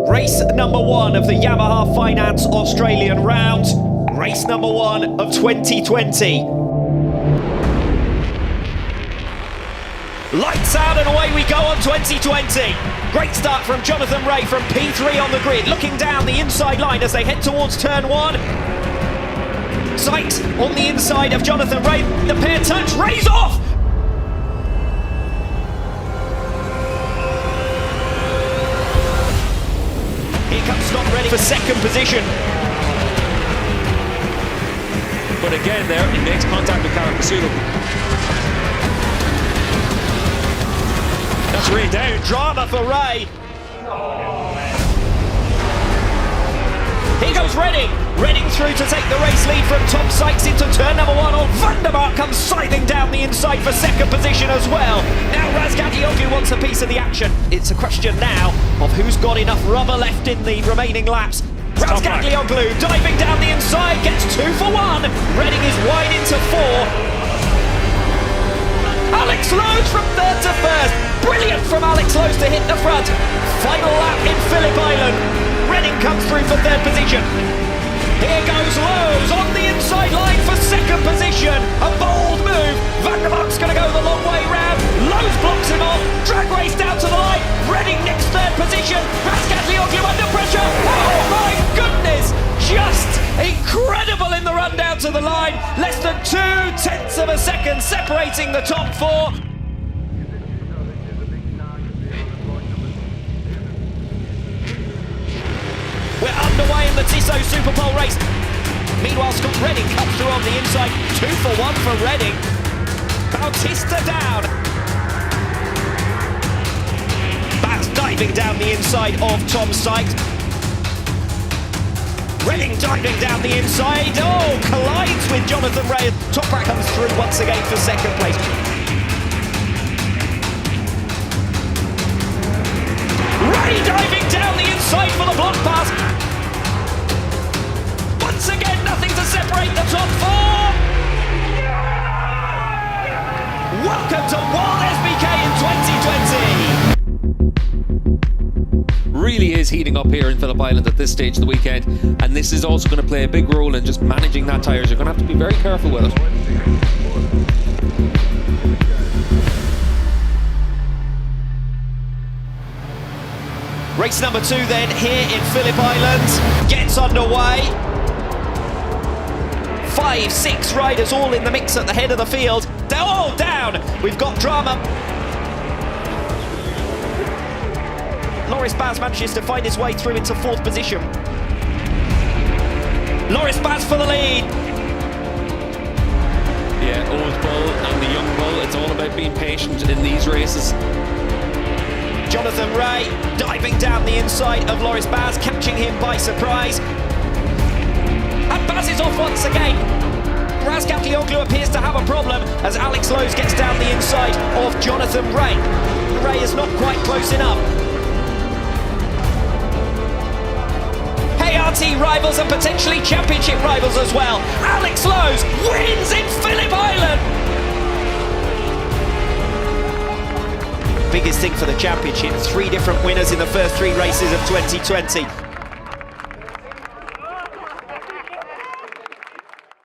Race number 1 of the Yamaha Finance Australian round. Race number 1 of 2020. Lights out and away we go on 2020. Great start from Jonathan Rea from P3 on the grid, looking down the inside line as they head towards turn 1. Sight on the inside of Jonathan Rea. The pair touch, Rea's off! Here comes Scott ready for second position. But again there, he makes contact with Callum Pursuit. That's Rea down. Drama for Rea. Here goes Redding. Redding through to take the race lead from Tom Sykes into turn number 1. On Vandermark comes scything down the inside for second position as well. Now Razgatlioglu wants a piece of the action. It's a question now of who's got enough rubber left in the remaining laps. Razgatlioglu diving down the inside, gets 2 for 1. Redding is wide into 4. Alex Lowe's from 3rd to 1st. Brilliant from Alex Lowe's to hit the front. Final lap in Phillip Island. Redding comes through for 3rd position. Here goes Lowe's on the inside line for 2nd position. A bold move. Vandermark's going to go the long way round. Lowe's blocks him off. Drag race down to the line. Redding next 3rd position. Razgatlioglu under pressure. Oh my goodness. Just incredible in the run down to the line. Less than 0.2 of a second separating the top 4. We're underway in the Tissot Super Pole race. Meanwhile, Scott Redding cuts through on the inside. 2 for 1 for Redding. Bautista down. Baz diving down the inside of Tom Sykes. Redding diving down the inside. Oh, collides with Jonathan Rea. Toprak comes through once again for 2nd place. Rea diving down the inside for the block pass. Once again, nothing to separate the top 4. Welcome to WSBK in 2020. Really is heating up here in Phillip Island at this stage of the weekend, and this is also going to play a big role in just managing that tyres. You're going to have to be very careful with it. Race number 2 then here in Phillip Island gets underway. 5, 6 riders all in the mix at the head of the field. They're all down. We've got drama. Loris Baz manages to find his way through into 4th position. Loris Baz for the lead. Yeah, old bull and the young bull. It's all about being patient in these races. Jonathan Rea diving down the inside of Loris Baz, catching him by surprise. And Baz is off once again. Razgatlioglu appears to have a problem as Alex Lowe's gets down the inside of Jonathan Rea. Rea is not quite close enough. ART rivals and potentially championship rivals as well. Alex Lowe's wins in Phillip Island. Biggest thing for the championship, 3 different winners in the first 3 races of 2020.